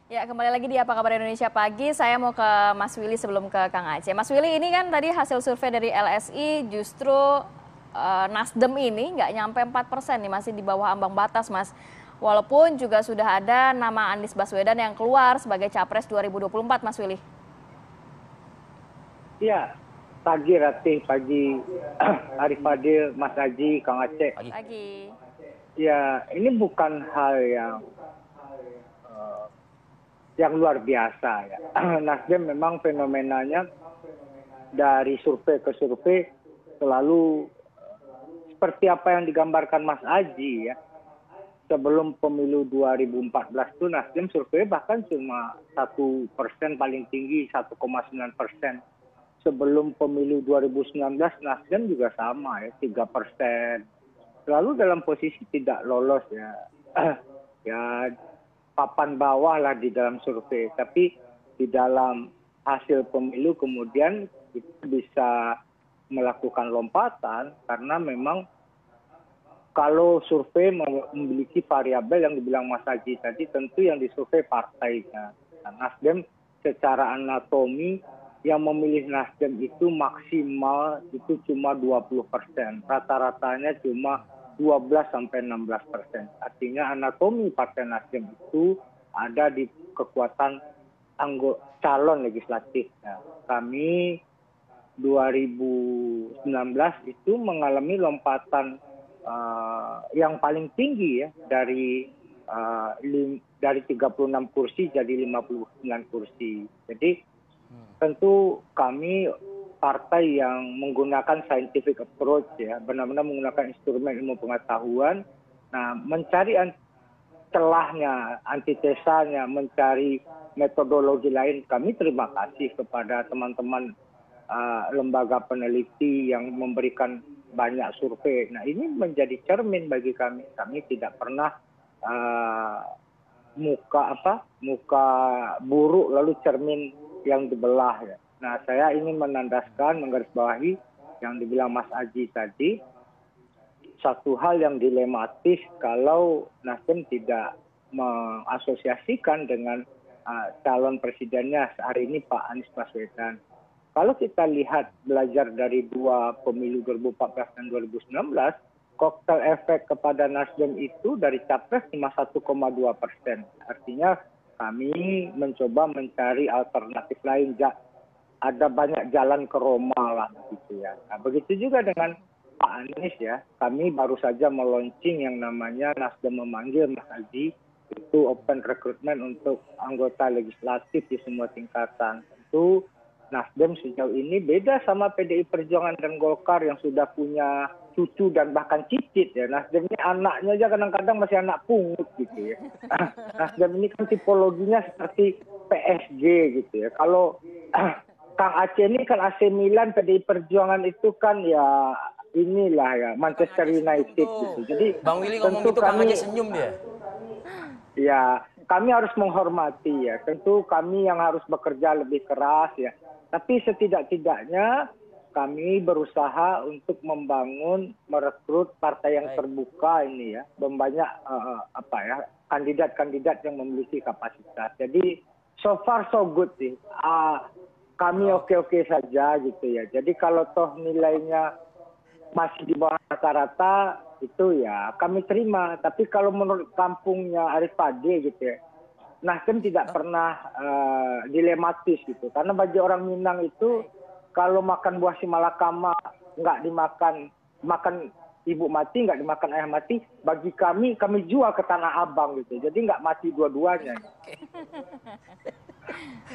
Ya, kembali lagi di Apa Kabar Indonesia Pagi. Saya mau ke Mas Willy sebelum ke Kang Aceh. Mas Willy, ini kan tadi hasil survei dari LSI justru Nasdem ini nggak nyampe 4% nih, masih di bawah ambang batas, Mas. Walaupun juga sudah ada nama Anies Baswedan yang keluar sebagai Capres 2024, Mas Willy. Iya, pagi Ratih, pagi Arif Fadil, Mas Haji, Kang Aceh. Pagi. Ya, ini bukan hal yang luar biasa ya. Nasdem memang fenomenanya dari survei ke survei selalu seperti apa yang digambarkan Mas Haji ya. Sebelum pemilu 2014 itu Nasdem survei bahkan cuma 1% paling tinggi 1,9%. Sebelum pemilu 2019 Nasdem juga sama ya 3%. Selalu dalam posisi tidak lolos ya. Ya papan bawah lah di dalam survei. Tapi di dalam hasil pemilu kemudian kita bisa melakukan lompatan karena memang kalau survei memiliki variabel yang dibilang Mas Haji tadi, tentu yang disurvei partainya. Nah, Nasdem secara anatomi yang memilih Nasdem itu maksimal itu cuma 20%. Rata-ratanya cuma 12-16%. Artinya anatomi Partai Nasdem itu ada di kekuatan calon legislatif. Nah, kami 2019 itu mengalami lompatan yang paling tinggi ya dari 36 kursi jadi 59 kursi. Jadi tentu kami partai yang menggunakan scientific approach ya, benar-benar menggunakan instrumen ilmu pengetahuan. Nah, mencari celahnya, antitesanya, mencari metodologi lain, kami terima kasih kepada teman-teman lembaga peneliti yang memberikan banyak survei. Nah, ini menjadi cermin bagi kami. Kami tidak pernah muka buruk lalu cermin yang dibelah ya. Nah, saya ingin menandaskan, menggarisbawahi yang dibilang Mas Aji tadi, satu hal yang dilematis kalau Nasdem tidak mengasosiasikan dengan calon presidennya hari ini Pak Anies Baswedan. Kalau kita lihat belajar dari dua pemilu 2014 dan 2019, koktel efek kepada Nasdem itu dari capres cuma 1,2%. Artinya kami mencoba mencari alternatif lain. Ada banyak jalan ke Roma lah gitu ya. Nah, begitu juga dengan Pak Anies ya. Kami baru saja meluncing yang namanya Nasdem memanggil Mas Haji. Itu open recruitment untuk anggota legislatif di semua tingkatan. Tentu Nasdem sejauh ini beda sama PDI Perjuangan dan Golkar yang sudah punya cucu dan bahkan cicit ya. Nasdem ini anaknya aja kadang-kadang masih anak pungut gitu ya. Nasdem ini kan tipologinya seperti PSG gitu ya. Kalau Kang Aceh ini kan AC Milan, PDI Perjuangan itu kan ya inilah ya Manchester United gitu. Jadi Bang Willy ngomong tentu gitu Kang Aceh senyum dia. Ya, kami harus menghormati ya. Tentu kami yang harus bekerja lebih keras ya. Tapi setidak-tidaknya kami berusaha untuk membangun, merekrut partai yang terbuka ini ya, banyak kandidat-kandidat yang memiliki kapasitas. Jadi so far so good sih. Kami oke-oke saja gitu ya. Jadi kalau toh nilainya masih di bawah rata-rata itu ya kami terima. Tapi kalau menurut kampungnya Arif Fadil gitu ya, Nasdem tidak pernah dilematis gitu. Karena bagi orang Minang itu kalau makan buah simalakama nggak makan ibu mati, nggak dimakan ayah mati. Bagi kami jual ke Tanah Abang gitu. Jadi nggak mati dua-duanya.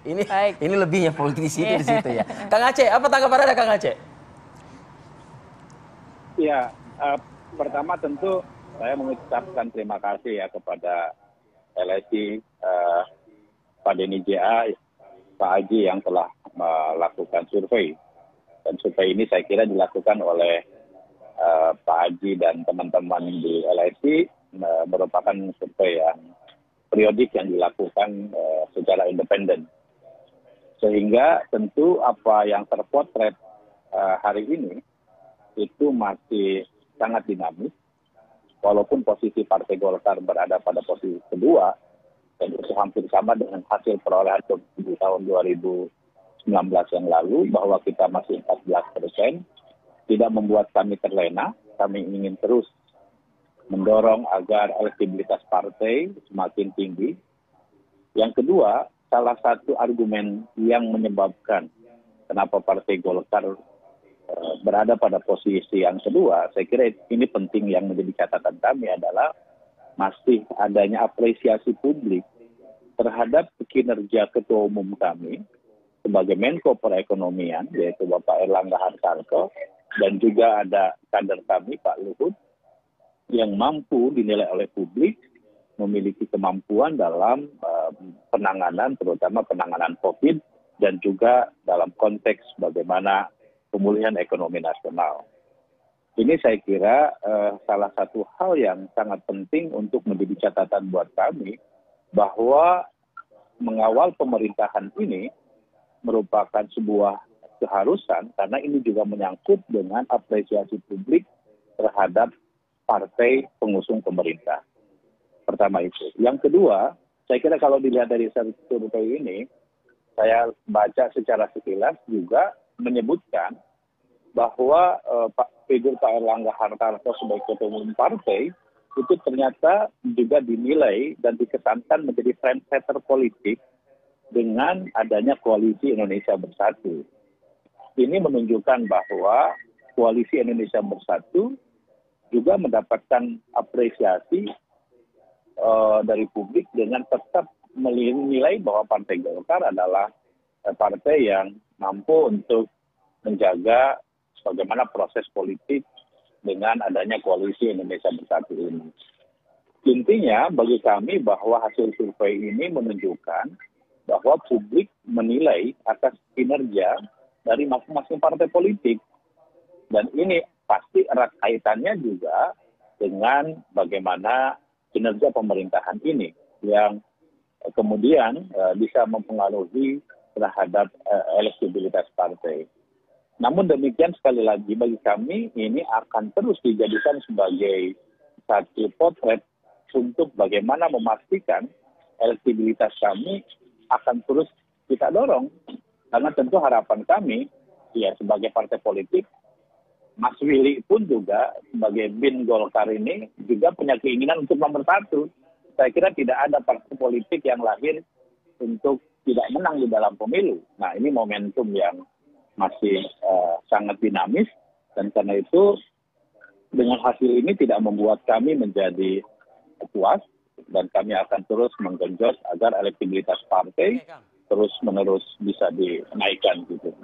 Ini lebihnya politisi itu di situ ya. Kang Aceh, apa tanggapan Anda Kang Aceh? Ya, pertama tentu saya mengucapkan terima kasih ya kepada LSI, Pak Denny JA, Pak Haji yang telah melakukan survei. Dan survei ini saya kira dilakukan oleh Pak Haji dan teman-teman di LSI merupakan survei yang periodik yang dilakukan secara independen. Sehingga tentu apa yang terpotret hari ini itu masih sangat dinamis. Walaupun posisi Partai Golkar berada pada posisi kedua, dan itu hampir sama dengan hasil perolehan di tahun 2019 yang lalu, bahwa kita masih 14%, tidak membuat kami terlena. Kami ingin terus mendorong agar elektabilitas partai semakin tinggi. Yang kedua, salah satu argumen yang menyebabkan kenapa Partai Golkar berada pada posisi yang kedua, saya kira ini penting, yang menjadi catatan kami adalah masih adanya apresiasi publik terhadap kinerja Ketua Umum kami sebagai Menko Perekonomian, yaitu Bapak Erlangga Hartarto, dan juga ada kader kami Pak Luhut, yang mampu dinilai oleh publik memiliki kemampuan dalam penanganan, terutama penanganan COVID, dan juga dalam konteks bagaimana pemulihan ekonomi nasional. Ini saya kira salah satu hal yang sangat penting untuk menjadi catatan buat kami, bahwa mengawal pemerintahan ini merupakan sebuah keharusan, karena ini juga menyangkut dengan apresiasi publik terhadap partai pengusung pemerintah. Pertama itu. Yang kedua, saya kira kalau dilihat dari survei ini, saya baca secara sekilas juga menyebutkan bahwa figur Pak Erlangga Hartarto sebagai ketua umum partai itu ternyata juga dinilai dan dikesankan menjadi trendsetter politik dengan adanya koalisi Indonesia Bersatu. Ini menunjukkan bahwa koalisi Indonesia Bersatu juga mendapatkan apresiasi dari publik dengan tetap menilai bahwa Partai Golkar adalah partai yang mampu untuk menjaga bagaimana proses politik dengan adanya koalisi Indonesia Bersatu ini. Intinya bagi kami bahwa hasil survei ini menunjukkan bahwa publik menilai atas kinerja dari masing-masing partai politik. Dan ini pasti erat kaitannya juga dengan bagaimana kinerja pemerintahan ini yang kemudian bisa mempengaruhi terhadap elektabilitas partai. Namun demikian, sekali lagi bagi kami ini akan terus dijadikan sebagai satu potret untuk bagaimana memastikan elektabilitas kami akan terus kita dorong. Karena tentu harapan kami, ya sebagai partai politik, Mas Willy pun juga sebagai BIN Golkar ini juga punya keinginan untuk nomor satu. Saya kira tidak ada partai politik yang lahir untuk tidak menang di dalam pemilu. Nah, ini momentum yang masih sangat dinamis, dan karena itu dengan hasil ini tidak membuat kami menjadi puas, dan kami akan terus menggenjot agar elektabilitas partai terus-menerus bisa dinaikkan gitu.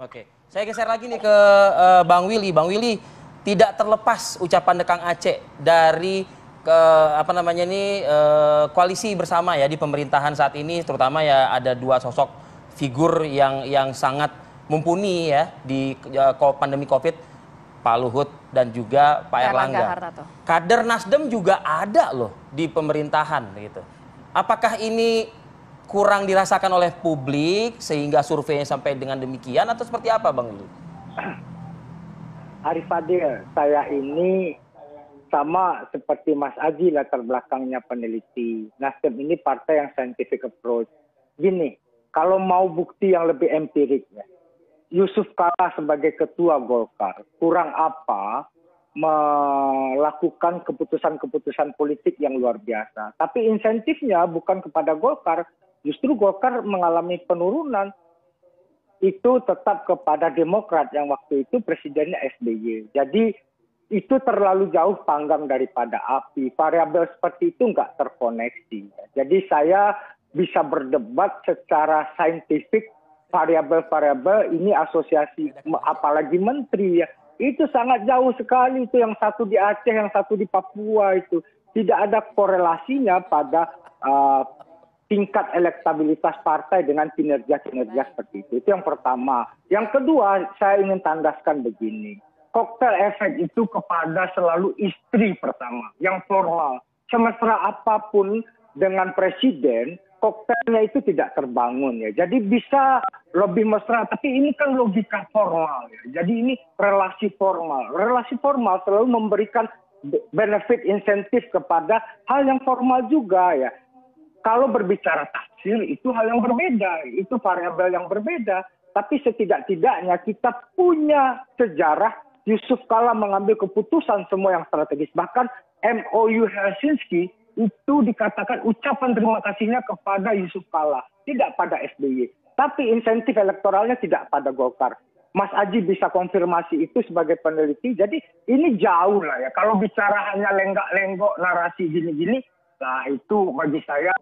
Oke, saya geser lagi nih ke Bang Willy. Bang Willy, tidak terlepas ucapan Kang Aceh dari koalisi bersama ya di pemerintahan saat ini, terutama ya ada dua sosok figur yang sangat mumpuni ya di pandemi COVID, Pak Luhut dan juga Pak Erlangga. Kader Nasdem juga ada loh di pemerintahan gitu. Apakah ini kurang dirasakan oleh publik sehingga surveinya sampai dengan demikian, atau seperti apa Bang Willy? Arif Adil, saya ini sama seperti Mas Aji, latar belakangnya peneliti. Nasdem ini partai yang scientific approach. Gini, kalau mau bukti yang lebih empirik, ya, Yusuf Kala sebagai ketua Golkar kurang apa melakukan keputusan-keputusan politik yang luar biasa. Tapi insentifnya bukan kepada Golkar, justru Golkar mengalami penurunan. Itu tetap kepada Demokrat yang waktu itu presidennya SBY. Jadi itu terlalu jauh panggang daripada api. Variabel seperti itu nggak terkoneksi. Jadi saya bisa berdebat secara saintifik variabel-variabel ini asosiasi, apalagi menteri ya. Itu sangat jauh sekali, itu yang satu di Aceh, yang satu di Papua itu. Tidak ada korelasinya pada tingkat elektabilitas partai dengan kinerja-kinerja seperti itu. Itu yang pertama. Yang kedua, saya ingin tandaskan begini. Koktel efek itu kepada selalu istri pertama, yang formal. Semesra apapun dengan presiden, koktelnya itu tidak terbangun ya. Jadi bisa lebih mesra, tapi ini kan logika formal ya. Jadi ini relasi formal. Relasi formal selalu memberikan benefit insentif kepada hal yang formal juga ya. kalau berbicara tafsir itu hal yang berbeda, itu variabel yang berbeda. Tapi setidak-tidaknya kita punya sejarah Yusuf Kala mengambil keputusan semua yang strategis. Bahkan MOU Helsinki itu dikatakan ucapan terima kasihnya kepada Yusuf Kala, tidak pada SBY. Tapi insentif elektoralnya tidak pada Golkar. Mas Aji bisa konfirmasi itu sebagai peneliti. Jadi ini jauh lah ya. Kalau bicara hanya lenggak-lenggok narasi gini-gini, nah itu bagi saya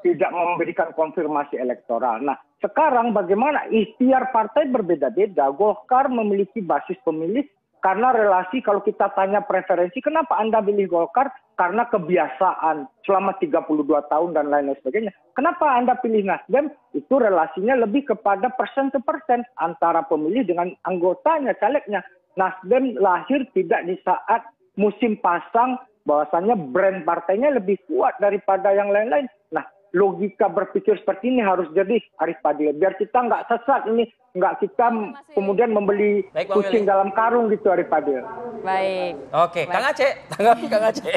tidak memberikan konfirmasi elektoral. Nah sekarang bagaimana ikhtiar partai berbeda-beda. Golkar memiliki basis pemilih karena relasi, kalau kita tanya preferensi, kenapa Anda pilih Golkar? Karena kebiasaan selama 32 tahun dan lain-lain sebagainya. Kenapa Anda pilih Nasdem? Itu relasinya lebih kepada persen to persen antara pemilih dengan anggotanya, calegnya. Nasdem lahir tidak di saat musim pasang, bahwasannya brand partainya lebih kuat daripada yang lain-lain. Nah, logika berpikir seperti ini harus jadi, Arif Fadil. Biar kita nggak sesat ini, nggak kita kemudian membeli kucing dalam karung gitu, Arif Fadil. Baik. Oke, Kang Aceh, tanggapi Kang Aceh.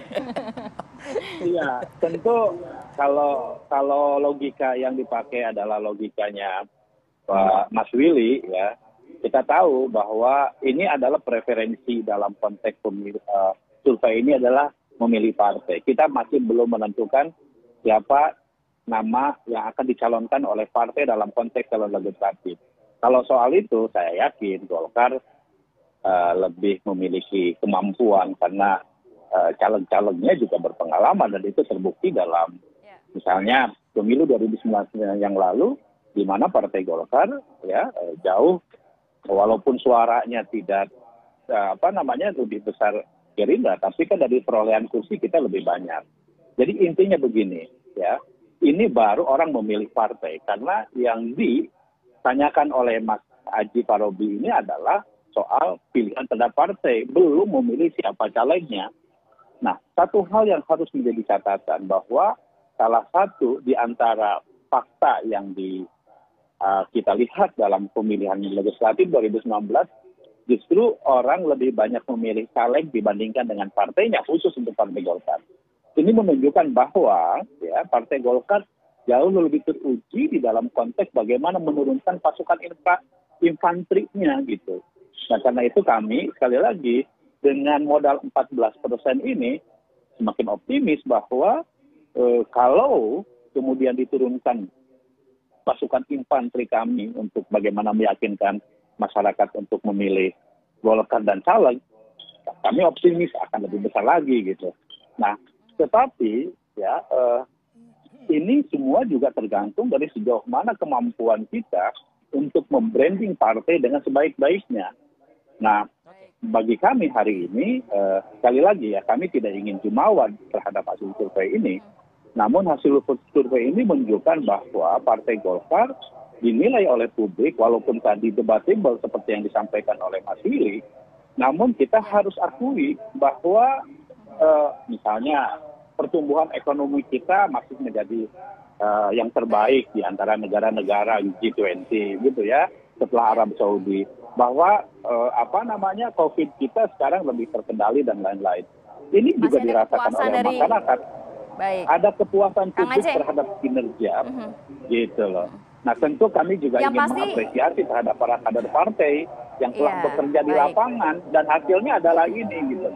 Iya, tentu kalau logika yang dipakai adalah logikanya Pak Mas Willy, ya, kita tahu bahwa ini adalah preferensi dalam konteks survei ini adalah memilih partai. Kita masih belum menentukan siapa nama yang akan dicalonkan oleh partai dalam konteks calon legislatif. Kalau soal itu saya yakin Golkar lebih memiliki kemampuan karena caleg-calegnya juga berpengalaman dan itu terbukti dalam misalnya pemilu 2019 yang lalu di mana Partai Golkar ya jauh walaupun suaranya tidak lebih besar Gerindra, tapi kan dari perolehan kursi kita lebih banyak. Jadi intinya begini ya. Ini baru orang memilih partai karena yang ditanyakan oleh Mas Aji Parobi ini adalah soal pilihan terhadap partai, belum memilih siapa calegnya. Nah, satu hal yang harus menjadi catatan bahwa salah satu di antara fakta yang kita lihat dalam pemilihan legislatif 2019, justru orang lebih banyak memilih caleg dibandingkan dengan partainya, khusus untuk Partai Golkar. Ini menunjukkan bahwa ya Partai Golkar jauh lebih teruji di dalam konteks bagaimana menurunkan pasukan infanterinya gitu. Nah karena itu kami sekali lagi dengan modal 14% ini semakin optimis bahwa kalau kemudian diturunkan pasukan infanteri kami untuk bagaimana meyakinkan masyarakat untuk memilih Golkar dan caleg, kami optimis akan lebih besar lagi gitu. Nah tetapi ya ini semua juga tergantung dari sejauh mana kemampuan kita untuk membranding partai dengan sebaik-baiknya. Nah, bagi kami hari ini sekali lagi ya kami tidak ingin jumawa terhadap hasil survei ini. Namun hasil survei ini menunjukkan bahwa Partai Golkar dinilai oleh publik walaupun tadi debatable seperti yang disampaikan oleh Mas Willy, namun kita harus akui bahwa misalnya pertumbuhan ekonomi kita masih menjadi yang terbaik di antara negara-negara G20 gitu ya setelah Arab Saudi, bahwa COVID kita sekarang lebih terkendali dan lain-lain. Ini juga dirasakan oleh masyarakat. Baik. Ada kepuasan publik terhadap kinerja gitu loh. Nah tentu kami juga ingin mengapresiasi terhadap para kader partai yang telah bekerja di lapangan dan hasilnya adalah ini gitu.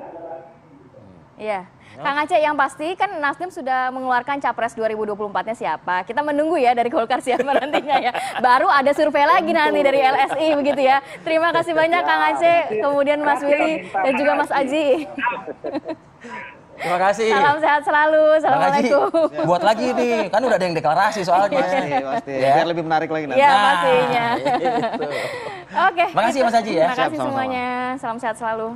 Iya, Kang Aceh, yang pasti kan Nasdem sudah mengeluarkan Capres 2024-nya siapa. Kita menunggu ya dari Golkar siapa nantinya ya. Baru ada survei lagi nanti dari LSI begitu ya. Terima kasih banyak Kang Aceh, kemudian Mas Willy dan juga Mas Aji. Terima kasih. Salam sehat selalu. Assalamualaikum. Buat lagi nih, kan udah ada yang deklarasi soalnya. Pasti. Biar lebih menarik lagi nanti. Iya, pastinya. Gitu. Oke. Makasih Mas Aji ya. Terima kasih semuanya. Salam sehat selalu.